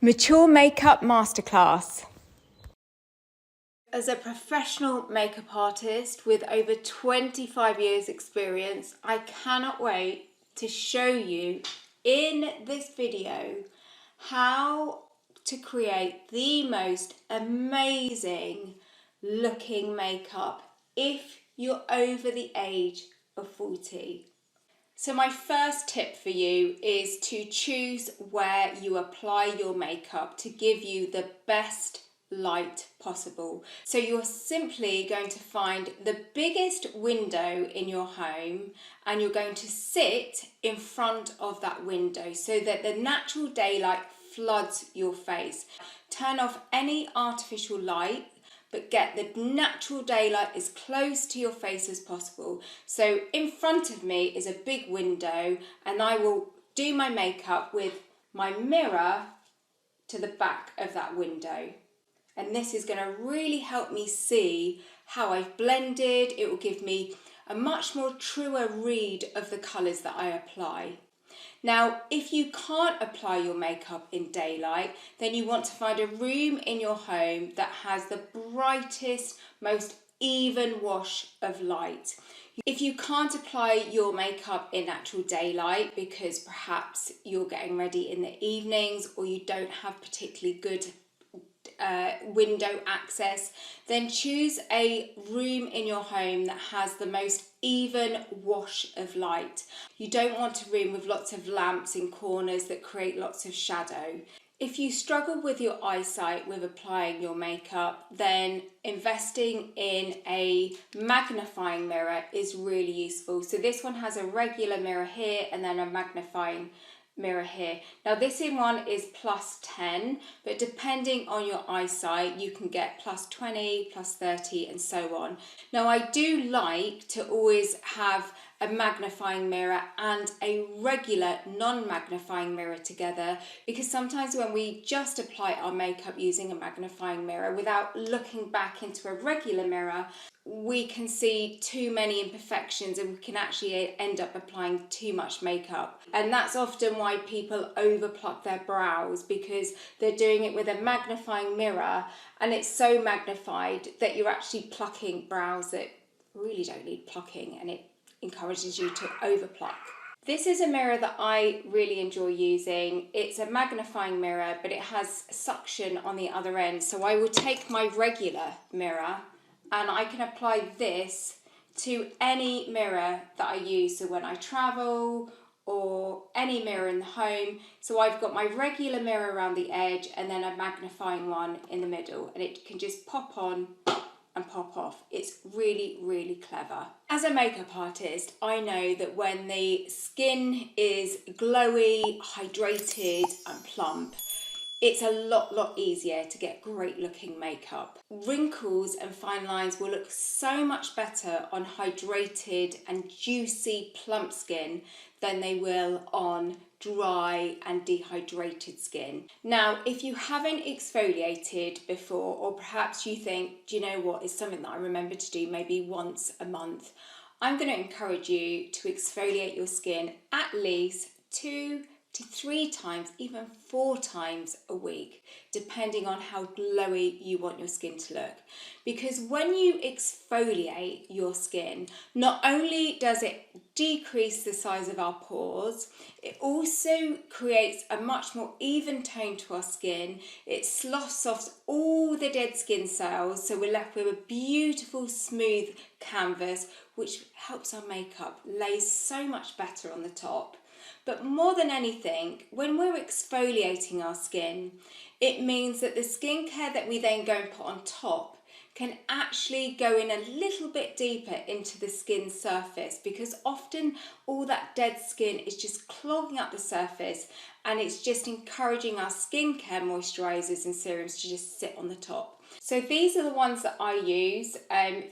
Mature Makeup Masterclass. As a professional makeup artist with over 25 years experience, I cannot wait to show you in this video how to create the most amazing looking makeup if you're over the age of 40. So my first tip for you is to choose where you apply your makeup to give you the best light possible. So you're simply going to find the biggest window in your home and you're going to sit in front of that window so that the natural daylight floods your face. Turn off any artificial light, but get the natural daylight as close to your face as possible. So in front of me is a big window and I will do my makeup with my mirror to the back of that window. And this is going to really help me see how I've blended. It will give me a much more truer read of the colours that I apply. Now, if you can't apply your makeup in daylight, then you want to find a room in your home that has the brightest, most even wash of light. If you can't apply your makeup in natural daylight because perhaps you're getting ready in the evenings or you don't have particularly good window access, then choose a room in your home that has the most even wash of light. You don't want a room with lots of lamps in corners that create lots of shadow. If you struggle with your eyesight with applying your makeup, then investing in a magnifying mirror is really useful. So this one has a regular mirror here and then a magnifying mirror here. Now this one is +10, but depending on your eyesight you can get +20, +30 and so on. Now I do like to always have a magnifying mirror and a regular non-magnifying mirror together, because sometimes when we just apply our makeup using a magnifying mirror without looking back into a regular mirror, we can see too many imperfections and we can actually end up applying too much makeup. And that's often why people overpluck their brows, because they're doing it with a magnifying mirror and it's so magnified that you're actually plucking brows that really don't need plucking, and it encourages you to overpluck. This is a mirror that I really enjoy using. It's a magnifying mirror, but it has suction on the other end. So I will take my regular mirror and I can apply this to any mirror that I use. So when I travel or any mirror in the home. So I've got my regular mirror around the edge and then a magnifying one in the middle, and it can just pop on and pop off. It's really, really clever. As a makeup artist, I know that when the skin is glowy, hydrated and plump, it's a lot easier to get great looking makeup. Wrinkles and fine lines will look so much better on hydrated and juicy plump skin than they will on dry and dehydrated skin. Now, if you haven't exfoliated before, or perhaps you think, do you know what, it's something that I remember to do maybe once a month, I'm going to encourage you to exfoliate your skin at least 2 to 3 times, even 4 times a week, depending on how glowy you want your skin to look. Because when you exfoliate your skin, not only does it decrease the size of our pores, it also creates a much more even tone to our skin. It sloughs off all the dead skin cells, so we're left with a beautiful smooth canvas, which helps our makeup lay so much better on the top. But more than anything, when we're exfoliating our skin, it means that the skincare that we then go and put on top can actually go in a little bit deeper into the skin surface, because often all that dead skin is just clogging up the surface and it's just encouraging our skincare moisturisers and serums to just sit on the top. So these are the ones that I use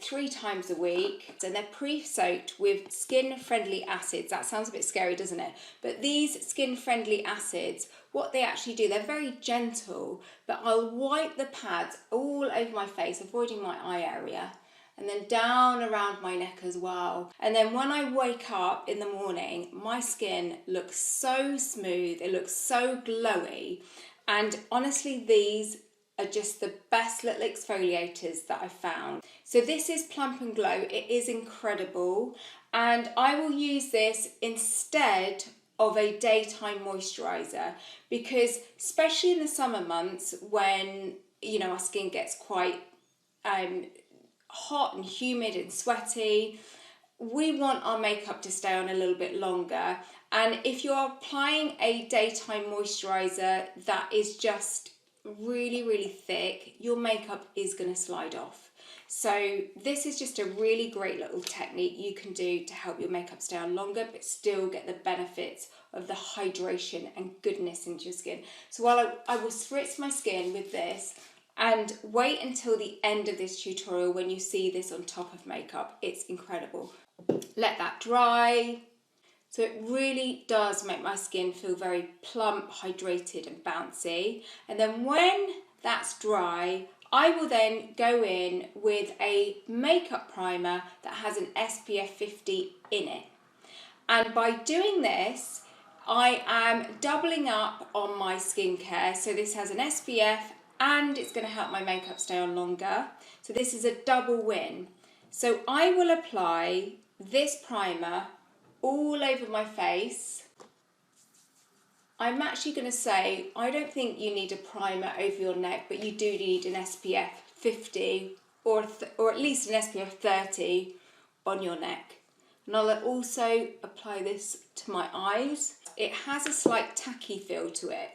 3 times a week, and they're pre-soaked with skin-friendly acids. That sounds a bit scary, doesn't it? But these skin-friendly acids, what they actually do, they're very gentle, but I'll wipe the pads all over my face, avoiding my eye area, and then down around my neck as well. And then when I wake up in the morning, my skin looks so smooth, it looks so glowy, And honestly, these are just the best little exfoliators that I've found. So this is Plump and Glow. It is incredible. And I will use this instead of a daytime moisturiser, because especially in the summer months when, you know, our skin gets quite hot and humid and sweaty, we want our makeup to stay on a little bit longer. And if you're applying a daytime moisturiser that is just really, really thick, your makeup is going to slide off. So this is just a really great little technique you can do to help your makeup stay on longer but still get the benefits of the hydration and goodness into your skin. So while I will spritz my skin with this, and wait until the end of this tutorial when you see this on top of makeup, it's incredible. Let that dry. So it really does make my skin feel very plump, hydrated and bouncy. And then when that's dry, I will then go in with a makeup primer that has an SPF 50 in it. And by doing this, I am doubling up on my skincare. So this has an SPF and it's going to help my makeup stay on longer. So this is a double win. So I will apply this primer all over my face. I'm actually going to say, I don't think you need a primer over your neck, but you do need an SPF 50 or at least an SPF 30 on your neck. And I'll also apply this to my eyes. It has a slight tacky feel to it,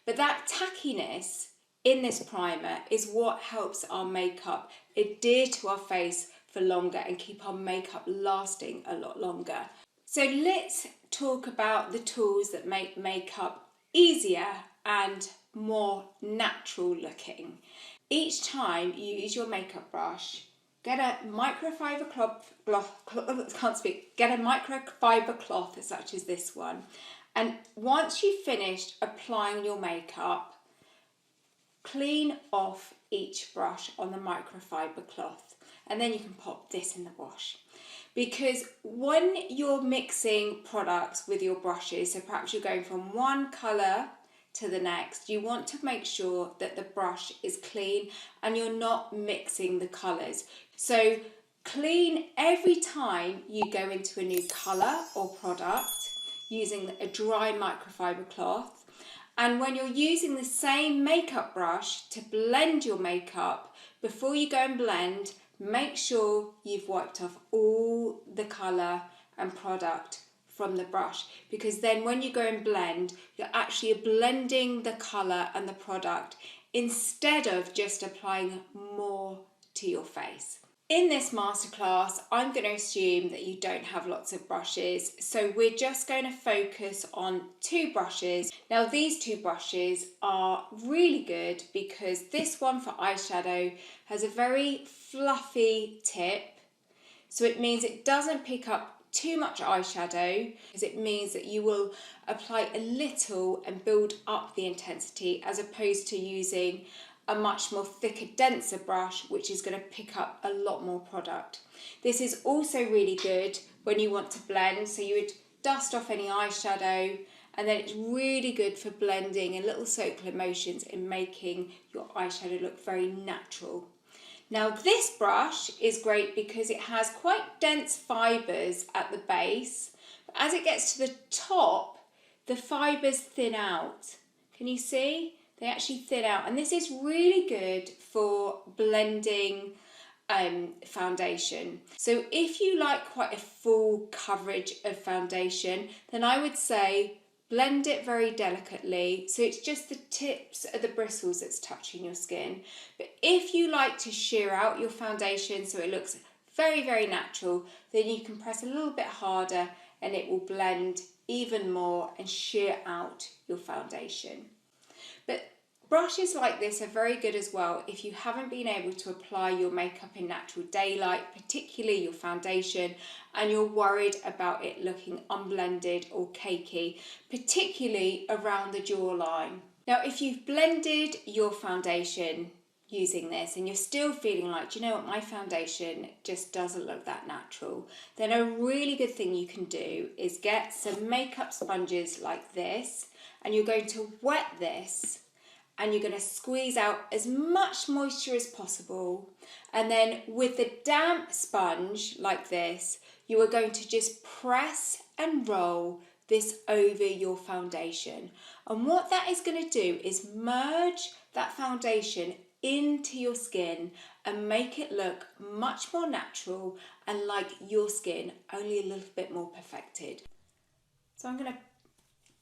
but that tackiness in this primer is what helps our makeup adhere to our face for longer and keep our makeup lasting a lot longer. So let's talk about the tools that make makeup easier and more natural looking. Each time you use your makeup brush, get a microfiber cloth, get a microfiber cloth such as this one. And once you've finished applying your makeup, clean off each brush on the microfiber cloth, and then you can pop this in the wash. Because when you're mixing products with your brushes, so perhaps you're going from one colour to the next, you want to make sure that the brush is clean and you're not mixing the colours. So clean every time you go into a new colour or product using a dry microfiber cloth. And when you're using the same makeup brush to blend your makeup, before you go and blend, make sure you've wiped off all the colour and product from the brush, because then when you go and blend, you're actually blending the colour and the product instead of just applying more to your face. In this masterclass, I'm going to assume that you don't have lots of brushes, so we're just going to focus on two brushes. Now these two brushes are really good because this one for eyeshadow has a very fluffy tip, so it means it doesn't pick up too much eyeshadow, because it means that you will apply a little and build up the intensity, as opposed to using a much more thicker, denser brush which is going to pick up a lot more product. This is also really good when you want to blend, so you would dust off any eyeshadow, and then it's really good for blending in little circular motions and making your eyeshadow look very natural. Now this brush is great because it has quite dense fibres at the base, but as it gets to the top, the fibres thin out. Can you see? They actually thin out, and this is really good for blending foundation. So if you like quite a full coverage of foundation, then I would say blend it very delicately, so it's just the tips of the bristles that's touching your skin. But if you like to sheer out your foundation so it looks very, very natural, then you can press a little bit harder and it will blend even more and sheer out your foundation. But brushes like this are very good as well if you haven't been able to apply your makeup in natural daylight, particularly your foundation, and you're worried about it looking unblended or cakey, particularly around the jawline. Now, if you've blended your foundation using this and you're still feeling like, do you know what, my foundation just doesn't look that natural, then a really good thing you can do is get some makeup sponges like this, and you're going to wet this and you're going to squeeze out as much moisture as possible. And then with the damp sponge like this, you are going to just press and roll this over your foundation. And what that is going to do is merge that foundation into your skin and make it look much more natural and like your skin, only a little bit more perfected. So I'm going to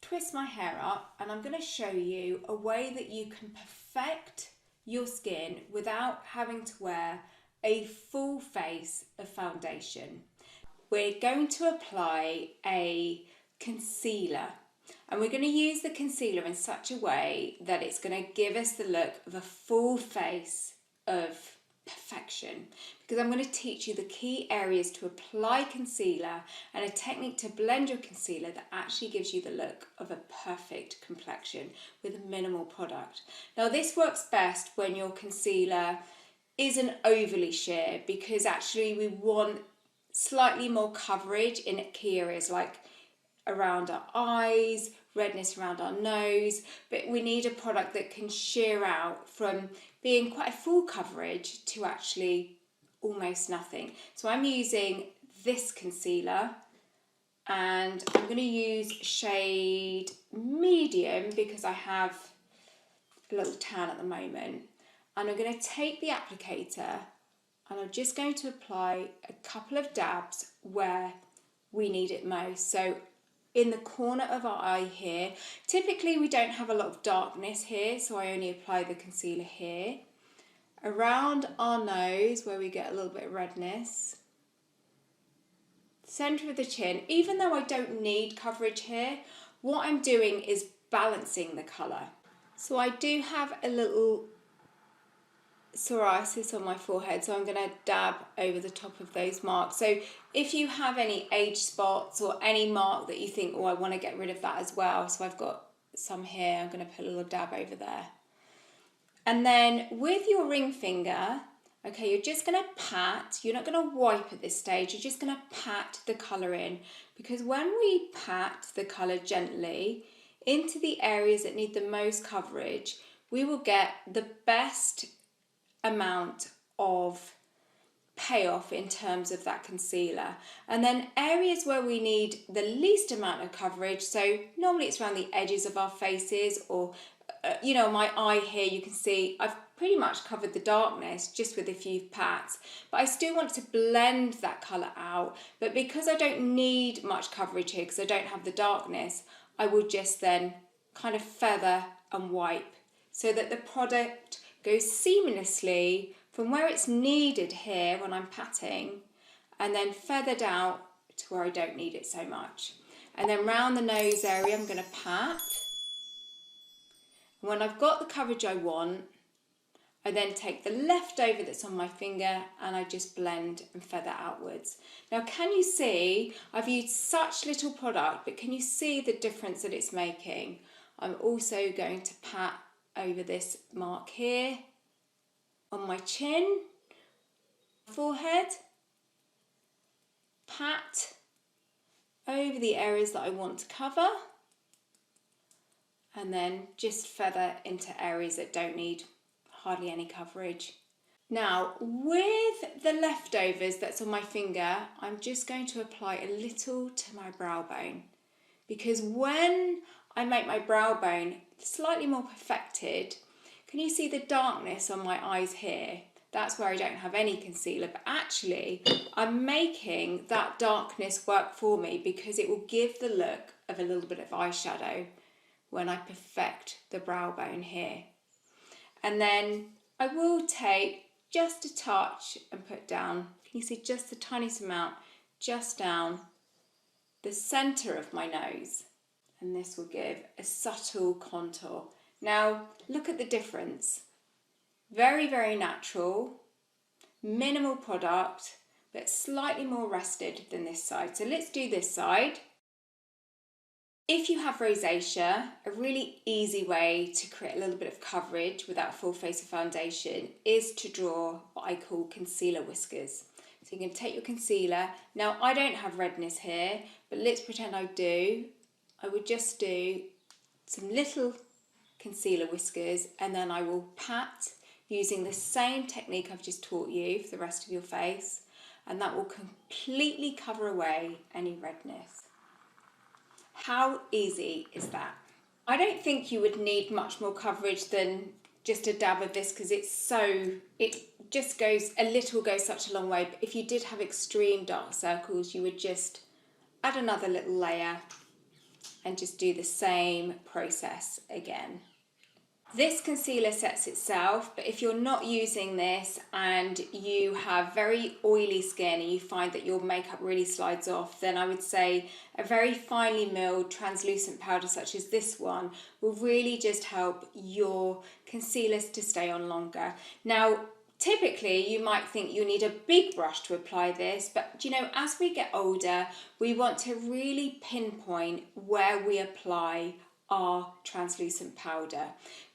twist my hair up and I'm going to show you a way that you can perfect your skin without having to wear a full face of foundation. We're going to apply a concealer, and we're going to use the concealer in such a way that it's going to give us the look of a full face of perfection, because I'm going to teach you the key areas to apply concealer and a technique to blend your concealer that actually gives you the look of a perfect complexion with minimal product. Now this works best when your concealer isn't overly sheer, because actually we want slightly more coverage in key areas like around our eyes, redness around our nose, but we need a product that can sheer out from being quite a full coverage to actually almost nothing. So I'm using this concealer, and I'm going to use shade medium because I have a little tan at the moment. And I'm going to take the applicator and I'm just going to apply a couple of dabs where we need it most. So in the corner of our eye here, typically we don't have a lot of darkness here, so I only apply the concealer here. Around our nose where we get a little bit of redness. Centre of the chin, even though I don't need coverage here, what I'm doing is balancing the colour. So I do have a little psoriasis on my forehead, so I'm going to dab over the top of those marks. So if you have any age spots or any mark that you think, oh, I want to get rid of that as well, so I've got some here, I'm going to put a little dab over there. And then with your ring finger, okay, you're just going to pat, you're not going to wipe at this stage, you're just going to pat the colour in, because when we pat the colour gently into the areas that need the most coverage, we will get the best amount of payoff in terms of that concealer. And then areas where we need the least amount of coverage, so normally it's around the edges of our faces, or you know, my eye here, you can see I've pretty much covered the darkness just with a few pats, but I still want to blend that colour out. But because I don't need much coverage here because I don't have the darkness, I will just then kind of feather and wipe so that the product goes seamlessly from where it's needed here when I'm patting, and then feathered out to where I don't need it so much. And then round the nose area I'm going to pat. And when I've got the coverage I want, I then take the leftover that's on my finger and I just blend and feather outwards. Now can you see, I've used such little product, but can you see the difference that it's making? I'm also going to pat over this mark here, on my chin, forehead, pat over the areas that I want to cover, and then just feather into areas that don't need hardly any coverage. Now with the leftovers that's on my finger, I'm just going to apply a little to my brow bone, because when I make my brow bone slightly more perfected, can you see the darkness on my eyes here? That's where I don't have any concealer, but actually I'm making that darkness work for me because it will give the look of a little bit of eyeshadow when I perfect the brow bone here. And then I will take just a touch and put down, can you see just the tiniest amount, just down the centre of my nose. And this will give a subtle contour. Now look at the difference. Very, very natural, minimal product, but slightly more rested than this side. So let's do this side. If you have rosacea, a really easy way to create a little bit of coverage without full face of foundation is to draw what I call concealer whiskers. So you can take your concealer. Now I don't have redness here, but let's pretend I do. I would just do some little concealer whiskers, and then I will pat using the same technique I've just taught you for the rest of your face, and that will completely cover away any redness. How easy is that? I don't think you would need much more coverage than just a dab of this, because it just goes, a little goes such a long way. But if you did have extreme dark circles, you would just add another little layer and just do the same process again. This concealer sets itself, but if you're not using this and you have very oily skin and you find that your makeup really slides off, then I would say a very finely milled translucent powder such as this one will really just help your concealers to stay on longer. Now, typically you might think you need a big brush to apply this, but you know, as we get older, we want to really pinpoint where we apply our translucent powder,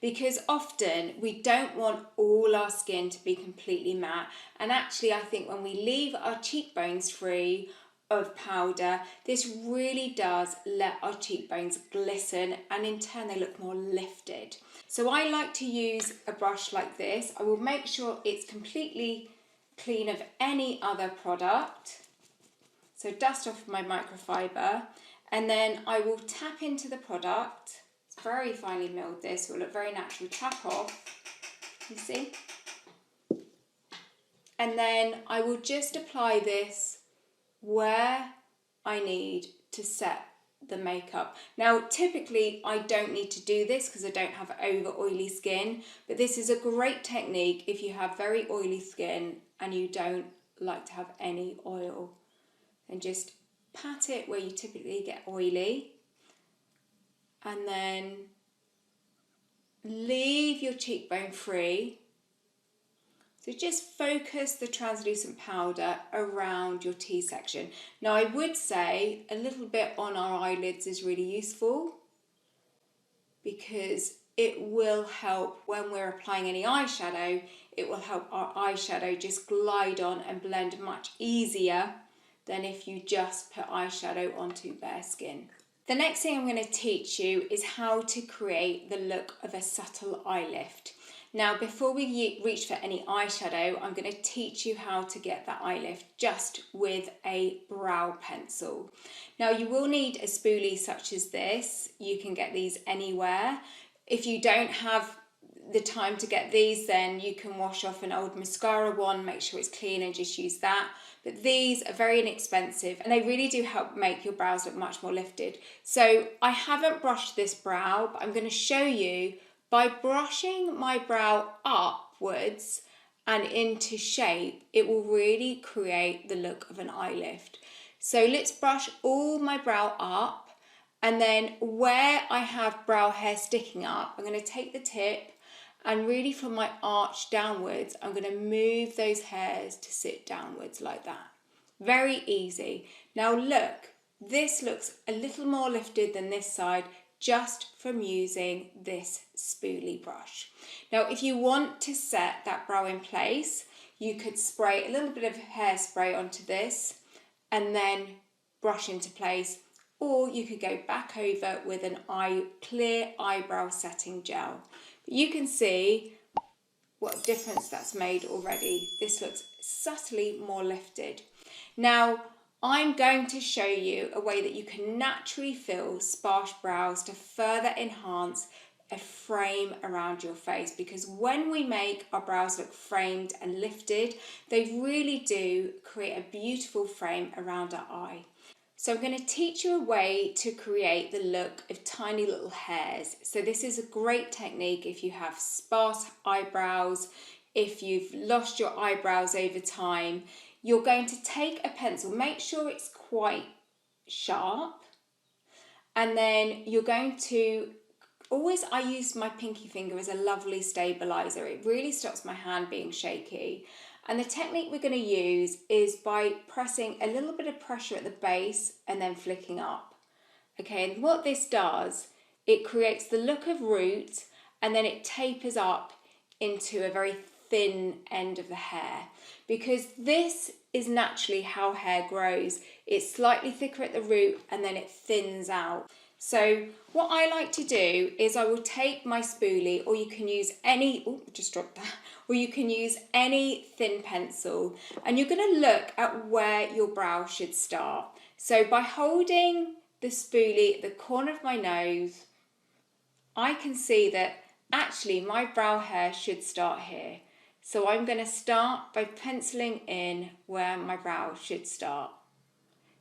because often we don't want all our skin to be completely matte, and actually I think when we leave our cheekbones free of powder, this really does let our cheekbones glisten, and in turn they look more lifted. So I like to use a brush like this. I will make sure it's completely clean of any other product, so dust off my microfiber. And then I will tap into the product. It's very finely milled, this will look very natural. Tap off, you see? And then I will just apply this where I need to set the makeup. Now, typically I don't need to do this because I don't have over oily skin, but this is a great technique if you have very oily skin and you don't like to have any oil. And just pat it where you typically get oily, and then leave your cheekbone free. So just focus the translucent powder around your T section. Now I would say a little bit on our eyelids is really useful, because it will help when we're applying any eyeshadow. It will help our eyeshadow just glide on and blend much easier than if you just put eyeshadow onto bare skin. The next thing I'm going to teach you is how to create the look of a subtle eye lift. Now, before we reach for any eyeshadow, I'm going to teach you how to get that eye lift just with a brow pencil. Now, you will need a spoolie such as this. You can get these anywhere. If you don't have the time to get these, then you can wash off an old mascara one, make sure it's clean and just use that. But these are very inexpensive and they really do help make your brows look much more lifted. So I haven't brushed this brow, but I'm going to show you by brushing my brow upwards and into shape, it will really create the look of an eye lift. So let's brush all my brow up, and then where I have brow hair sticking up, I'm going to take the tip and really from my arch downwards, I'm going to move those hairs to sit downwards like that. Very easy. Now look, this looks a little more lifted than this side just from using this spoolie brush. Now if you want to set that brow in place, you could spray a little bit of hairspray onto this and then brush into place, or you could go back over with an clear eyebrow setting gel. You can see what difference that's made already. This looks subtly more lifted. Now, I'm going to show you a way that you can naturally fill sparse brows to further enhance a frame around your face, because when we make our brows look framed and lifted, they really do create a beautiful frame around our eye. So I'm going to teach you a way to create the look of tiny little hairs. So this is a great technique if you have sparse eyebrows, if you've lost your eyebrows over time. You're going to take a pencil, make sure it's quite sharp, and then you're going to I use my pinky finger as a lovely stabilizer. It really stops my hand being shaky. And the technique we're going to use is by pressing a little bit of pressure at the base and then flicking up. Okay, and what this does, it creates the look of root and then it tapers up into a very thin end of the hair, because this is naturally how hair grows. It's slightly thicker at the root and then it thins out. So what I like to do is I will take my spoolie, or you can use any, oh, just dropped that, or you can use any thin pencil, and you're going to look at where your brow should start. So by holding the spoolie at the corner of my nose, I can see that actually my brow hair should start here. So I'm going to start by penciling in where my brow should start,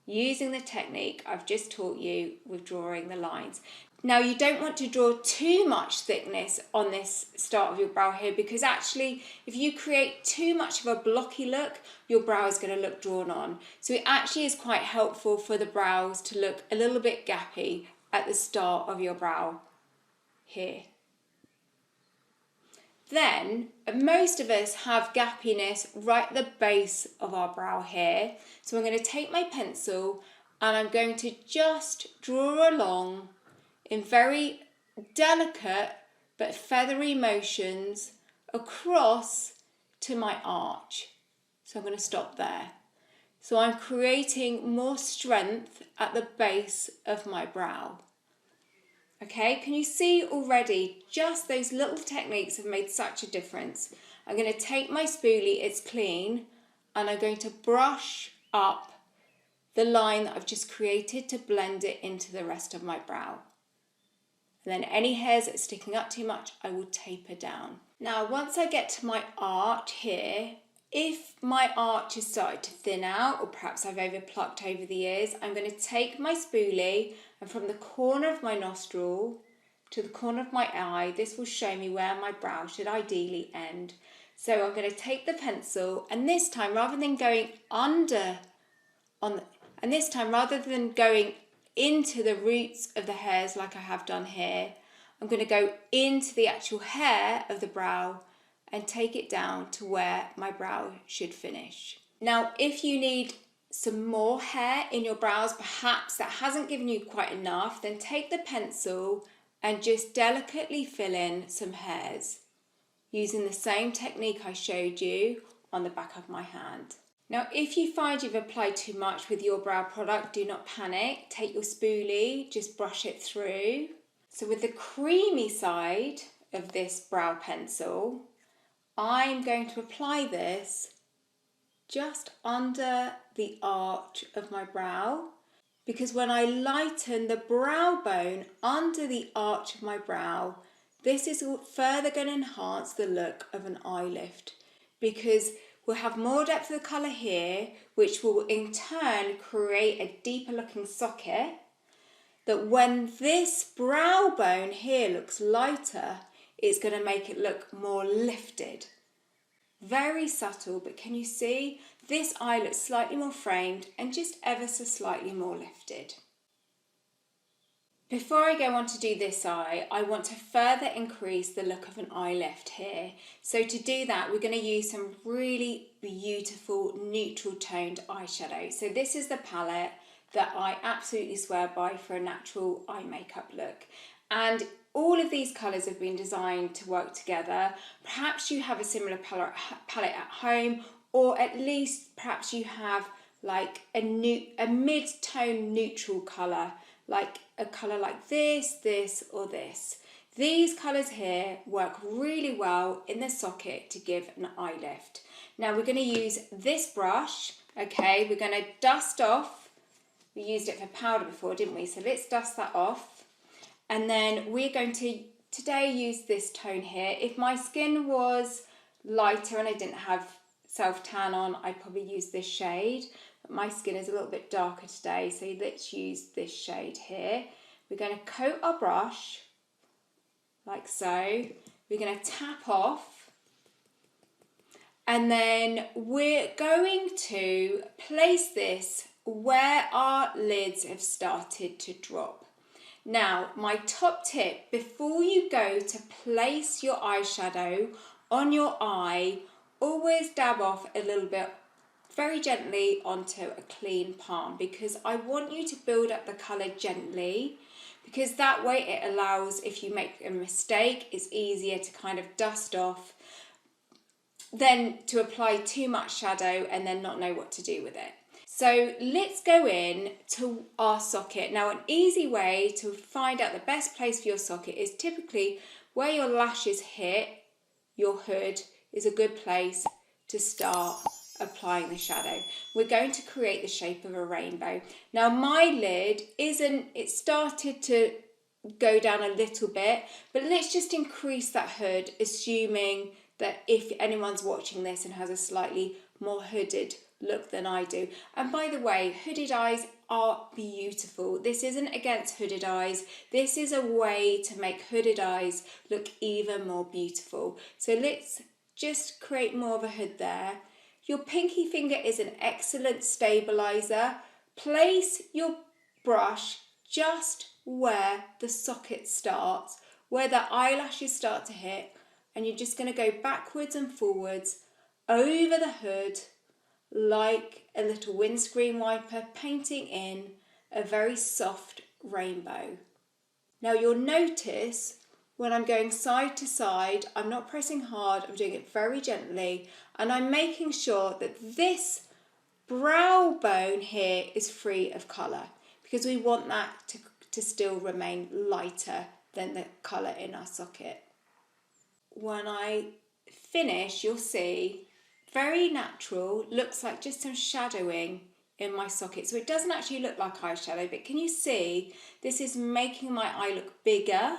using the technique I've just taught you with drawing the lines. Now you don't want to draw too much thickness on this start of your brow here, because actually if you create too much of a blocky look, your brow is going to look drawn on. So it actually is quite helpful for the brows to look a little bit gappy at the start of your brow here. Then most of us have gappiness right at the base of our brow here. So I'm going to take my pencil and I'm going to just draw along in very delicate but feathery motions across to my arch. So I'm going to stop there. So I'm creating more strength at the base of my brow. Okay, can you see already just those little techniques have made such a difference? I'm going to take my spoolie, it's clean, and I'm going to brush up the line that I've just created to blend it into the rest of my brow. And then any hairs that are sticking up too much, I will taper down. Now, once I get to my arch here, if my arch has started to thin out, or perhaps I've over plucked over the ears, I'm going to take my spoolie and from the corner of my nostril to the corner of my eye, this will show me where my brow should ideally end. So I'm going to take the pencil, and this time rather than going going into the roots of the hairs like I have done here, I'm going to go into the actual hair of the brow and take it down to where my brow should finish. Now, if you need some more hair in your brows, perhaps that hasn't given you quite enough, then take the pencil and just delicately fill in some hairs using the same technique I showed you on the back of my hand. Now, if you find you've applied too much with your brow product, do not panic. Take your spoolie, just brush it through. So with the creamy side of this brow pencil, I'm going to apply this just under the arch of my brow, because when I lighten the brow bone under the arch of my brow, this is further going to enhance the look of an eye lift, because we'll have more depth of the colour here, which will in turn create a deeper looking socket, that when this brow bone here looks lighter, it's going to make it look more lifted. Very subtle, but can you see? This eye looks slightly more framed and just ever so slightly more lifted. Before I go on to do this eye, I want to further increase the look of an eye lift here. So to do that, we're going to use some really beautiful neutral toned eyeshadow. So this is the palette that I absolutely swear by for a natural eye makeup look. And all of these colours have been designed to work together. Perhaps you have a similar palette at home, or at least perhaps you have like a mid-tone neutral colour, like a colour like this, this or this. These colours here work really well in the socket to give an eye lift. Now we're going to use this brush, okay, we're going to dust off. We used it for powder before, didn't we? So let's dust that off. And then we're going to today use this tone here. If my skin was lighter and I didn't have self-tan on, I'd probably use this shade. But my skin is a little bit darker today, so let's use this shade here. We're going to coat our brush like so. We're going to tap off. And then we're going to place this where our lids have started to drop. Now, my top tip, before you go to place your eyeshadow on your eye, always dab off a little bit very gently onto a clean palm, because I want you to build up the colour gently, because that way it allows, if you make a mistake, it's easier to kind of dust off than to apply too much shadow and then not know what to do with it. So let's go in to our socket. Now, an easy way to find out the best place for your socket is typically where your lashes hit your hood is a good place to start applying the shadow. We're going to create the shape of a rainbow. Now, my lid it started to go down a little bit, but let's just increase that hood, assuming that if anyone's watching this and has a slightly more hooded look than I do. And by the way, hooded eyes are beautiful. This isn't against hooded eyes. This is a way to make hooded eyes look even more beautiful. So let's just create more of a hood there. Your pinky finger is an excellent stabilizer. Place your brush just where the socket starts, where the eyelashes start to hit, and you're just going to go backwards and forwards over the hood like a little windscreen wiper, painting in a very soft rainbow. Now you'll notice when I'm going side to side, I'm not pressing hard, I'm doing it very gently, and I'm making sure that this brow bone here is free of colour, because we want that to still remain lighter than the colour in our socket. When I finish, you'll see very natural, looks like just some shadowing in my socket. So it doesn't actually look like eyeshadow, but can you see this is making my eye look bigger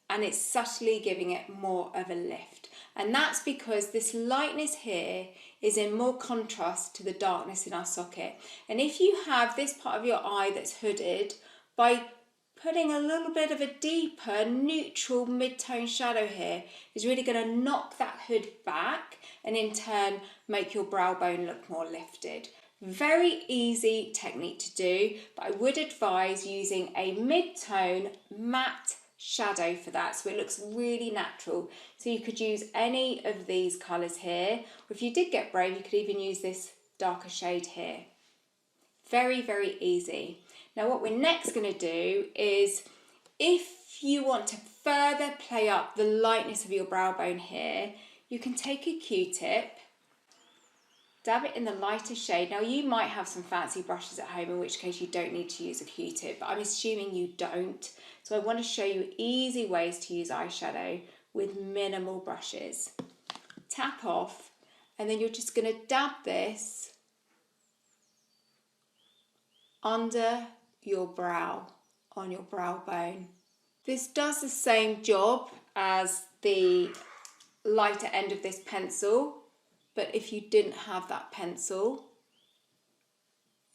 and it's subtly giving it more of a lift. And that's because this lightness here is in more contrast to the darkness in our socket. And if you have this part of your eye that's hooded, by putting a little bit of a deeper neutral mid-tone shadow here is really going to knock that hood back and in turn make your brow bone look more lifted. Very easy technique to do, but I would advise using a mid-tone matte shadow for that, so it looks really natural. So you could use any of these colours here, or if you did get brave, you could even use this darker shade here. Very, very easy. Now what we're next going to do is, if you want to further play up the lightness of your brow bone here, you can take a Q-tip, dab it in the lighter shade. Now you might have some fancy brushes at home, in which case you don't need to use a Q-tip, but I'm assuming you don't. So I want to show you easy ways to use eyeshadow with minimal brushes. Tap off, and then you're just going to dab this under your brow, on your brow bone. This does the same job as the lighter end of this pencil, but if you didn't have that pencil,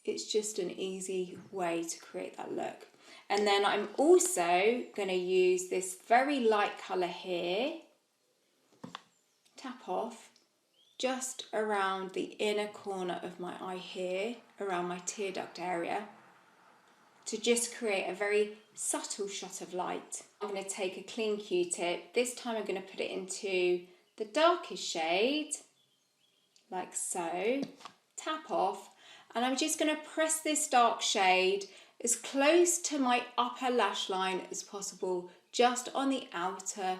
it's just an easy way to create that look. And then I'm also going to use this very light colour here, tap off, just around the inner corner of my eye here, around my tear duct area, to just create a very subtle shot of light. I'm going to take a clean Q-tip. This time I'm going to put it into the darkest shade, like so. Tap off, and I'm just going to press this dark shade as close to my upper lash line as possible, just on the outer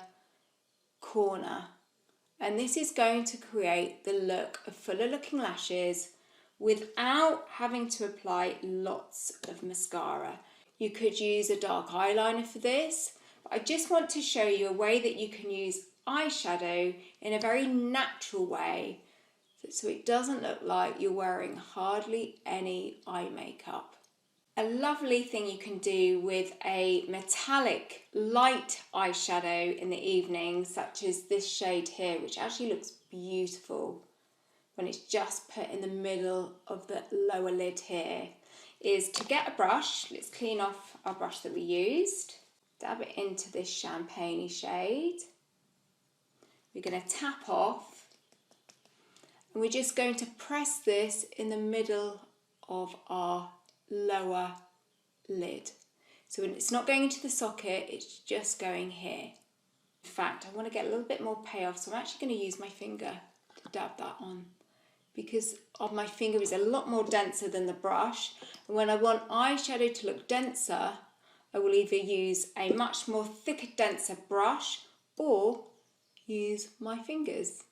corner. And this is going to create the look of fuller looking lashes without having to apply lots of mascara. You could use a dark eyeliner for this, but I just want to show you a way that you can use eyeshadow in a very natural way, so it doesn't look like you're wearing hardly any eye makeup. A lovely thing you can do with a metallic light eyeshadow in the evening, such as this shade here, which actually looks beautiful when it's just put in the middle of the lower lid here, is to get a brush. Let's clean off our brush that we used. Dab it into this champagne-y shade. We're going to tap off, and we're just going to press this in the middle of our lower lid. So when it's not going into the socket, it's just going here. In fact, I want to get a little bit more payoff, so I'm actually going to use my finger to dab that on, because my finger is a lot more denser than the brush, and when I want eyeshadow to look denser, I will either use a much more thicker, denser brush or use my fingers.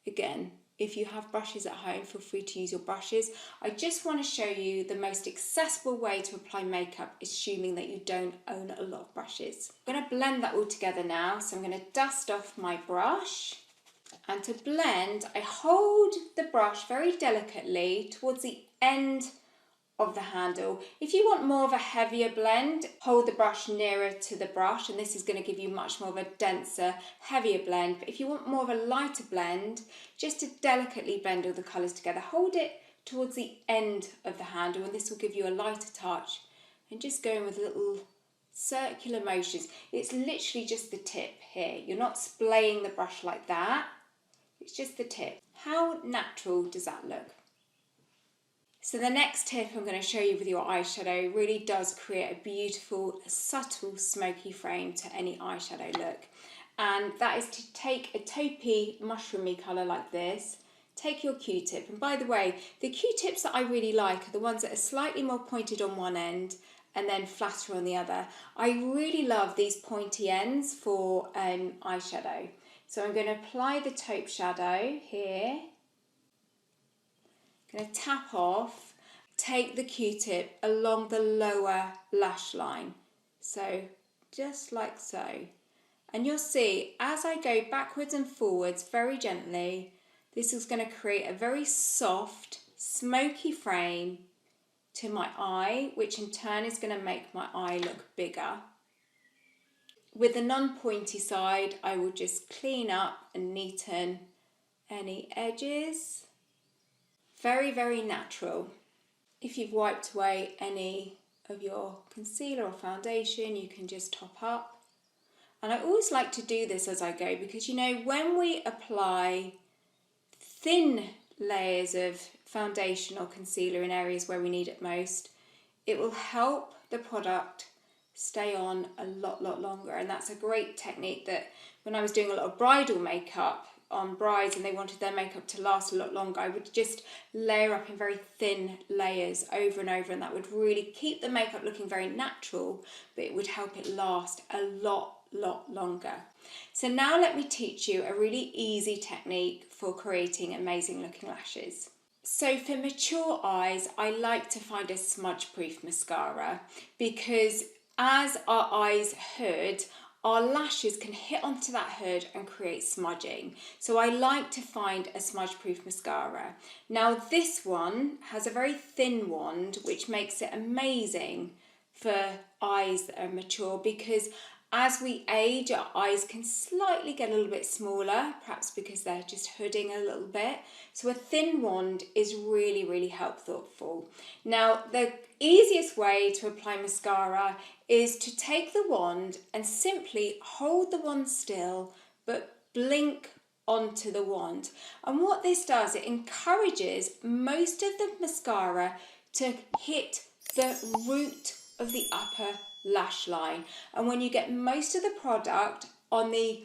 Again, if you have brushes at home, feel free to use your brushes. I just want to show you the most accessible way to apply makeup, assuming that you don't own a lot of brushes. I'm going to blend that all together now, so I'm going to dust off my brush. And to blend, I hold the brush very delicately towards the end of the handle. If you want more of a heavier blend, hold the brush nearer to the brush, and this is going to give you much more of a denser, heavier blend. But if you want more of a lighter blend, just to delicately blend all the colours together, hold it towards the end of the handle, and this will give you a lighter touch. And just going with little circular motions. It's literally just the tip here. You're not splaying the brush like that. It's just the tip. How natural does that look? So the next tip I'm going to show you with your eyeshadow really does create a beautiful, subtle, smoky frame to any eyeshadow look. And that is to take a taupey, mushroomy colour like this. Take your Q-tip. And by the way, the Q-tips that I really like are the ones that are slightly more pointed on one end and then flatter on the other. I really love these pointy ends for eyeshadow. So I'm going to apply the taupe shadow here. I'm going to tap off, take the Q-tip along the lower lash line. So just like so. And you'll see as I go backwards and forwards very gently, this is going to create a very soft, smoky frame to my eye, which in turn is going to make my eye look bigger. With the non-pointy side, I will just clean up and neaten any edges. Very, very natural. If you've wiped away any of your concealer or foundation, you can just top up. And I always like to do this as I go because, you know, when we apply thin layers of foundation or concealer in areas where we need it most, it will help the product stay on a lot longer. And that's a great technique that when I was doing a lot of bridal makeup on brides and they wanted their makeup to last a lot longer, I would just layer up in very thin layers over and over, and that would really keep the makeup looking very natural, but it would help it last a lot longer. So now let me teach you a really easy technique for creating amazing looking lashes. So for mature eyes, I like to find a smudge proof mascara because as our eyes hood, our lashes can hit onto that hood and create smudging. So I like to find a smudge proof mascara. Now this one has a very thin wand, which makes it amazing for eyes that are mature because as we age, our eyes can slightly get a little bit smaller, perhaps because they're just hooding a little bit. So a thin wand is really helpful. Now, the easiest way to apply mascara is to take the wand and simply hold the wand still, but blink onto the wand. And what this does, it encourages most of the mascara to hit the root of the upper lash line. And when you get most of the product on the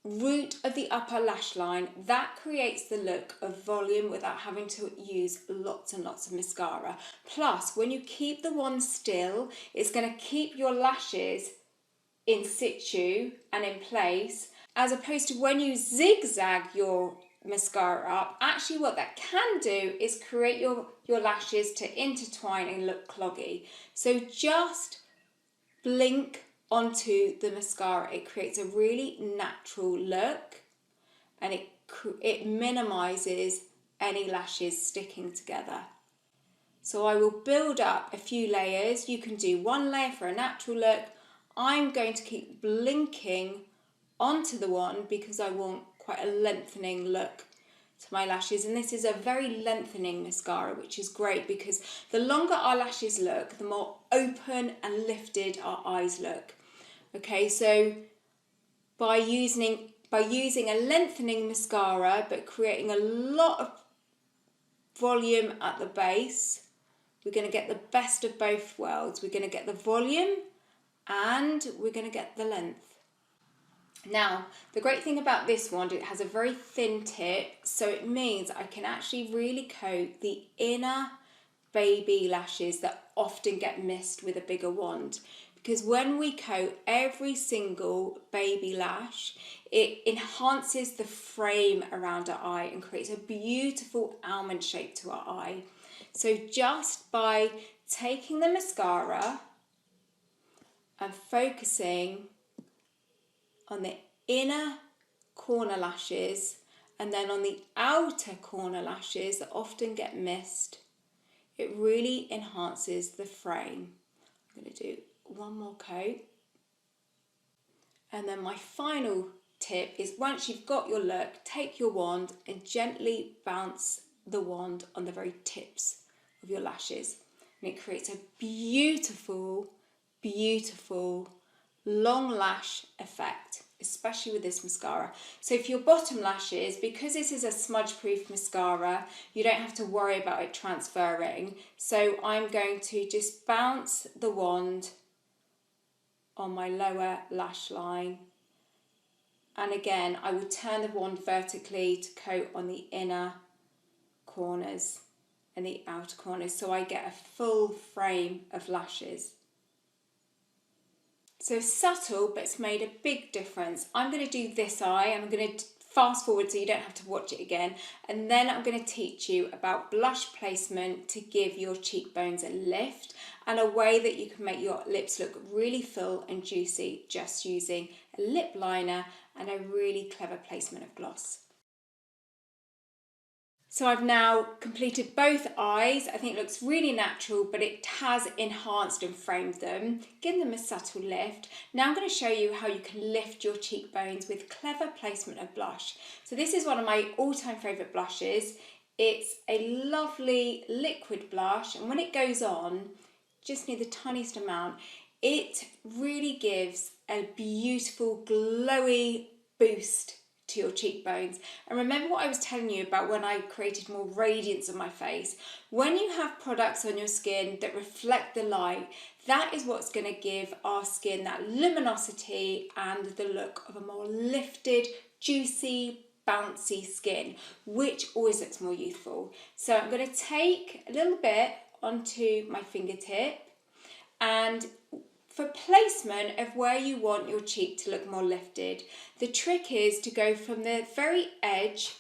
root of the upper lash line, that creates the look of volume without having to use lots and lots of mascara. Plus, when you keep the wand still, it's going to keep your lashes in situ and in place, as opposed to when you zigzag your mascara up. Actually, what that can do is create your lashes to intertwine and look cloggy. So just blink onto the mascara. It creates a really natural look and it minimises any lashes sticking together. So I will build up a few layers. You can do one layer for a natural look. I'm going to keep blinking onto the wand because I want quite a lengthening look to my lashes, and this is a very lengthening mascara, which is great because the longer our lashes look, the more open and lifted our eyes look. Okay, so by using a lengthening mascara but creating a lot of volume at the base, we're going to get the best of both worlds. We're going to get the volume and we're going to get the length. Now, the great thing about this wand, it has a very thin tip, so it means I can actually really coat the inner baby lashes that often get missed with a bigger wand. because when we coat every single baby lash, it enhances the frame around our eye and creates a beautiful almond shape to our eye. So just by taking the mascara and focusing on the inner corner lashes and then on the outer corner lashes that often get missed, it really enhances the frame. I'm going to do one more coat. And then my final tip is, once you've got your look, take your wand and gently bounce the wand on the very tips of your lashes. And it creates a beautiful, beautiful long lash effect, especially with this mascara. So for your bottom lashes, because this is a smudge proof mascara, you don't have to worry about it transferring. So I'm going to just bounce the wand on my lower lash line, and again I will turn the wand vertically to coat on the inner corners and the outer corners, so I get a full frame of lashes. So subtle, but it's made a big difference. I'm going to do this eye, and I'm going to fast forward so you don't have to watch it again, and then I'm going to teach you about blush placement to give your cheekbones a lift and a way that you can make your lips look really full and juicy just using a lip liner and a really clever placement of gloss. So I've now completed both eyes. I think it looks really natural, but it has enhanced and framed them, given them a subtle lift. Now I'm going to show you how you can lift your cheekbones with clever placement of blush. So this is one of my all-time favourite blushes. It's a lovely liquid blush, and when it goes on, just need the tiniest amount, it really gives a beautiful glowy boost to your cheekbones. And remember what I was telling you about when I created more radiance on my face. When you have products on your skin that reflect the light, that is what's going to give our skin that luminosity and the look of a more lifted, juicy, bouncy skin, which always looks more youthful. So I'm going to take a little bit onto my fingertip, and for placement of where you want your cheek to look more lifted, the trick is to go from the very edge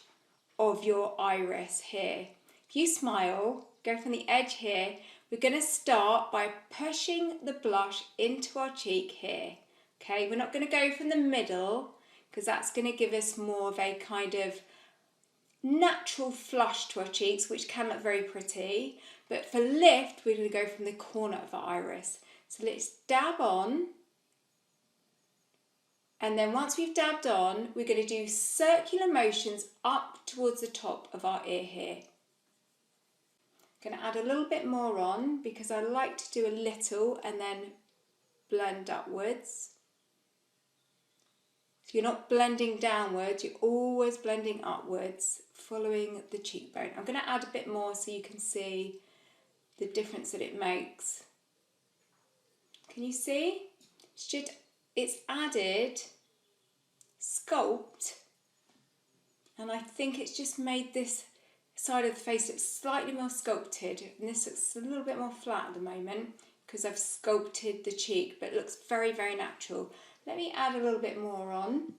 of your iris here. If you smile, go from the edge here. We're going to start by pushing the blush into our cheek here. Okay, we're not going to go from the middle because that's going to give us more of a kind of natural flush to our cheeks, which can look very pretty. But for lift, we're going to go from the corner of our iris. So let's dab on, and then once we've dabbed on, we're going to do circular motions up towards the top of our ear here. I'm going to add a little bit more on because I like to do a little and then blend upwards. So you're not blending downwards, you're always blending upwards, following the cheekbone. I'm going to add a bit more so you can see the difference that it makes. Can you see? It's added sculpt, and I think it's just made this side of the face look slightly more sculpted, and this looks a little bit more flat at the moment because I've sculpted the cheek, but it looks very, very natural. Let me add a little bit more on.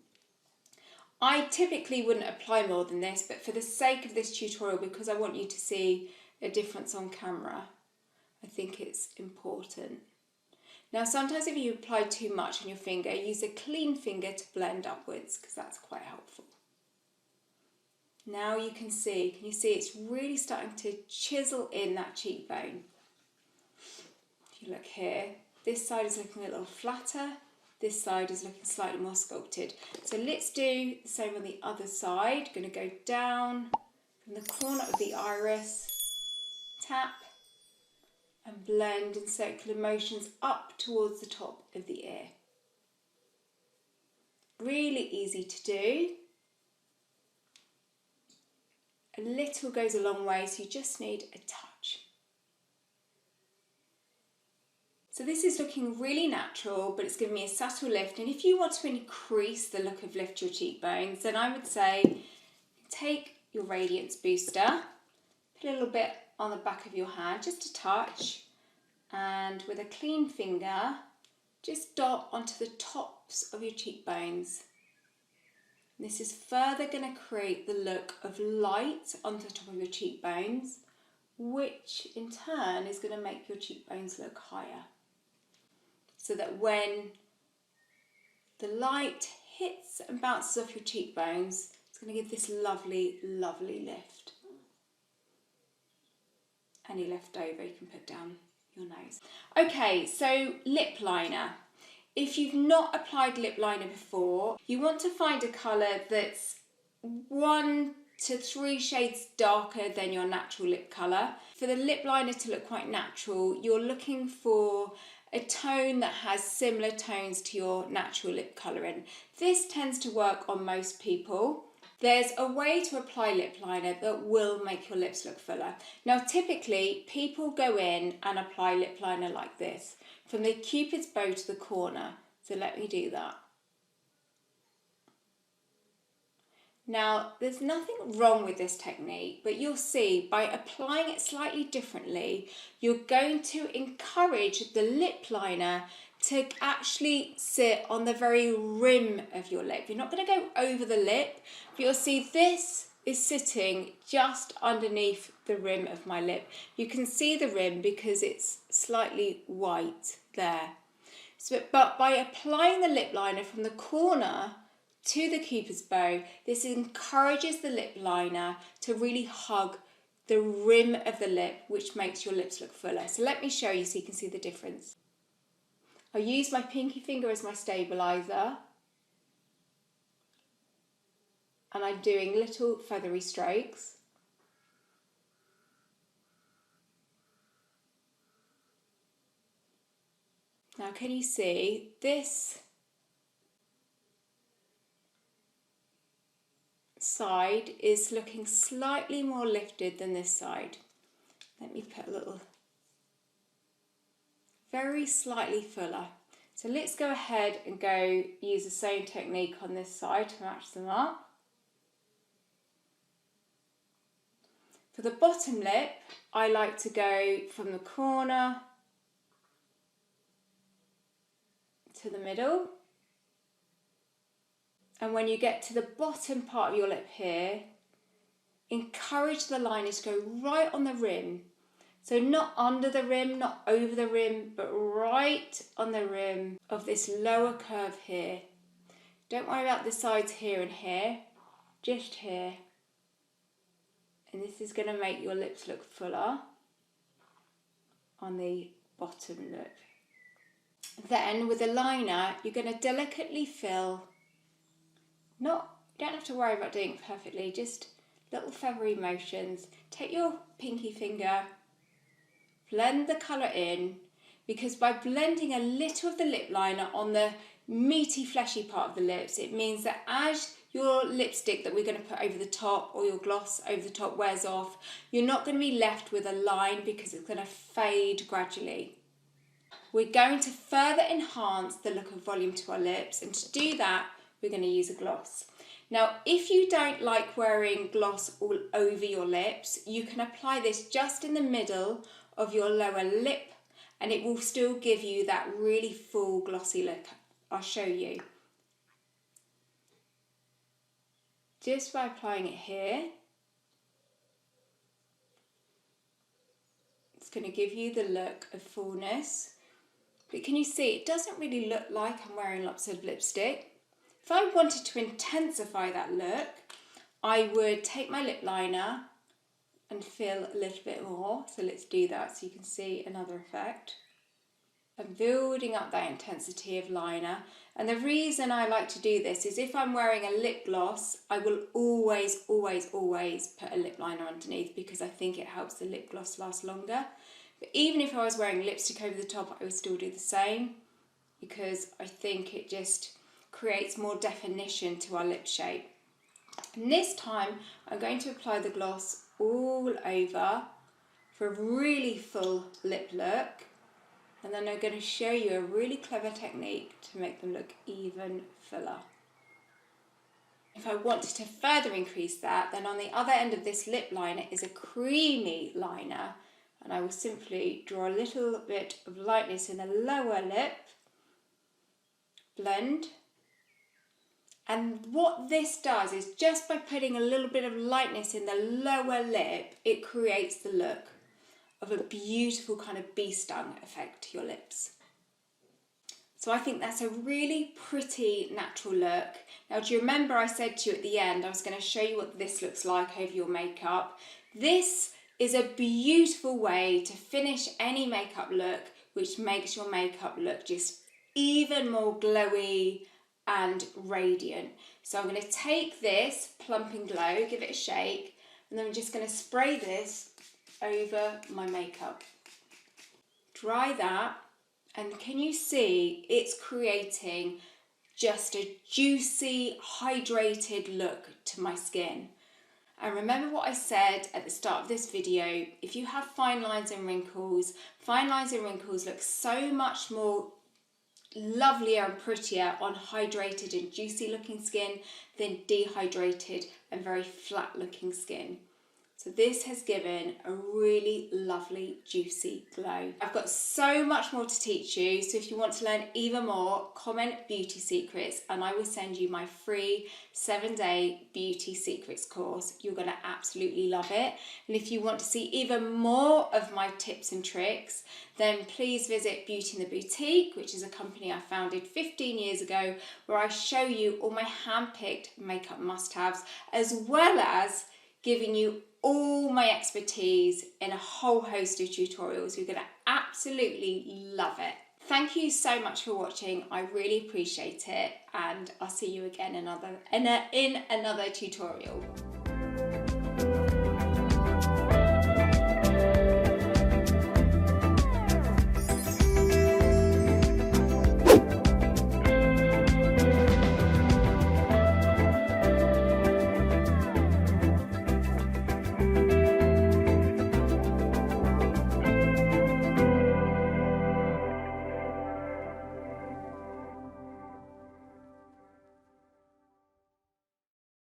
I typically wouldn't apply more than this, but for the sake of this tutorial, because I want you to see a difference on camera, I think it's important. Now sometimes if you apply too much on your finger, use a clean finger to blend upwards because that's quite helpful. Now you can see it's really starting to chisel in that cheekbone. If you look here, this side is looking a little flatter, this side is looking slightly more sculpted. So let's do the same on the other side. Going to go down from the corner of the iris, tap, and blend in circular motions up towards the top of the ear. Really easy to do. A little goes a long way, so you just need a touch. So this is looking really natural, but it's giving me a subtle lift. And if you want to increase the look of lift your cheekbones, then I would say take your radiance booster, put a little bit on the back of your hand, just a touch, and with a clean finger, just dot onto the tops of your cheekbones. This is further going to create the look of light onto the top of your cheekbones, which in turn is going to make your cheekbones look higher. So that when the light hits and bounces off your cheekbones, it's going to give this lovely, lovely lift. Any left over you can put down your nose. Okay, so lip liner. If you've not applied lip liner before, you want to find a colour that's 1 to 3 shades darker than your natural lip colour. For the lip liner to look quite natural, you're looking for a tone that has similar tones to your natural lip colouring. This tends to work on most people. There's a way to apply lip liner that will make your lips look fuller. Now typically people go in and apply lip liner like this, from the cupid's bow to the corner. So let me do that. Now there's nothing wrong with this technique, but you'll see by applying it slightly differently, you're going to encourage the lip liner to actually sit on the very rim of your lip. You're not going to go over the lip, but you'll see this is sitting just underneath the rim of my lip. You can see the rim because it's slightly white there. So, but by applying the lip liner from the corner to the cupid's bow, this encourages the lip liner to really hug the rim of the lip, which makes your lips look fuller. So let me show you so you can see the difference. I use my pinky finger as my stabiliser, and I'm doing little feathery strokes. Now can you see this side is looking slightly more lifted than this side. Let me put a little, very slightly fuller. So let's go ahead and go use the same technique on this side to match them up. For the bottom lip, I like to go from the corner to the middle. And when you get to the bottom part of your lip here, encourage the liner to go right on the rim. So not under the rim, not over the rim, but right on the rim of this lower curve here. Don't worry about the sides here and here, just here. And this is going to make your lips look fuller on the bottom lip. Then with the liner, you're going to delicately fill, you don't have to worry about doing it perfectly, just little feathery motions. Take your pinky finger, blend the colour in, because by blending a little of the lip liner on the meaty fleshy part of the lips, it means that as your lipstick that we're going to put over the top or your gloss over the top wears off, you're not going to be left with a line because it's going to fade gradually. We're going to further enhance the look of volume to our lips, and to do that we're going to use a gloss. Now if you don't like wearing gloss all over your lips, you can apply this just in the middle of your lower lip and it will still give you that really full glossy look. I'll show you. Just by applying it here, it's going to give you the look of fullness. But can you see, it doesn't really look like I'm wearing lots of lipstick. If I wanted to intensify that look, I would take my lip liner and fill a little bit more. So let's do that so you can see another effect. I'm building up that intensity of liner. And the reason I like to do this is if I'm wearing a lip gloss, I will always, always, always put a lip liner underneath because I think it helps the lip gloss last longer. But even if I was wearing lipstick over the top, I would still do the same because I think it just creates more definition to our lip shape. And this time I'm going to apply the gloss all over for a really full lip look, and then I'm going to show you a really clever technique to make them look even fuller. If I wanted to further increase that, then on the other end of this lip liner is a creamy liner, and I will simply draw a little bit of lightness in the lower lip blend. And what this does is just by putting a little bit of lightness in the lower lip, it creates the look of a beautiful kind of bee stung effect to your lips. So I think that's a really pretty natural look. Now, do you remember I said to you at the end, I was going to show you what this looks like over your makeup. This is a beautiful way to finish any makeup look, which makes your makeup look just even more glowy and radiant. So I'm going to take this Plump and Glow, give it a shake, and then I'm just going to spray this over my makeup. Dry that, and can you see it's creating just a juicy, hydrated look to my skin. And remember what I said at the start of this video, if you have fine lines and wrinkles look so much more lovelier and prettier on hydrated and juicy looking skin than dehydrated and very flat looking skin. So this has given a really lovely juicy glow. I've got so much more to teach you, so if you want to learn even more, comment beauty secrets and I will send you my free 7-day beauty secrets course. You're going to absolutely love it. And if you want to see even more of my tips and tricks, then please visit Beauty in the Boutique, which is a company I founded 15 years ago, where I show you all my hand-picked makeup must-haves, as well as giving you all my expertise in a whole host of tutorials. You're going to absolutely love it. Thank you so much for watching. I really appreciate it, and I'll see you again in another tutorial.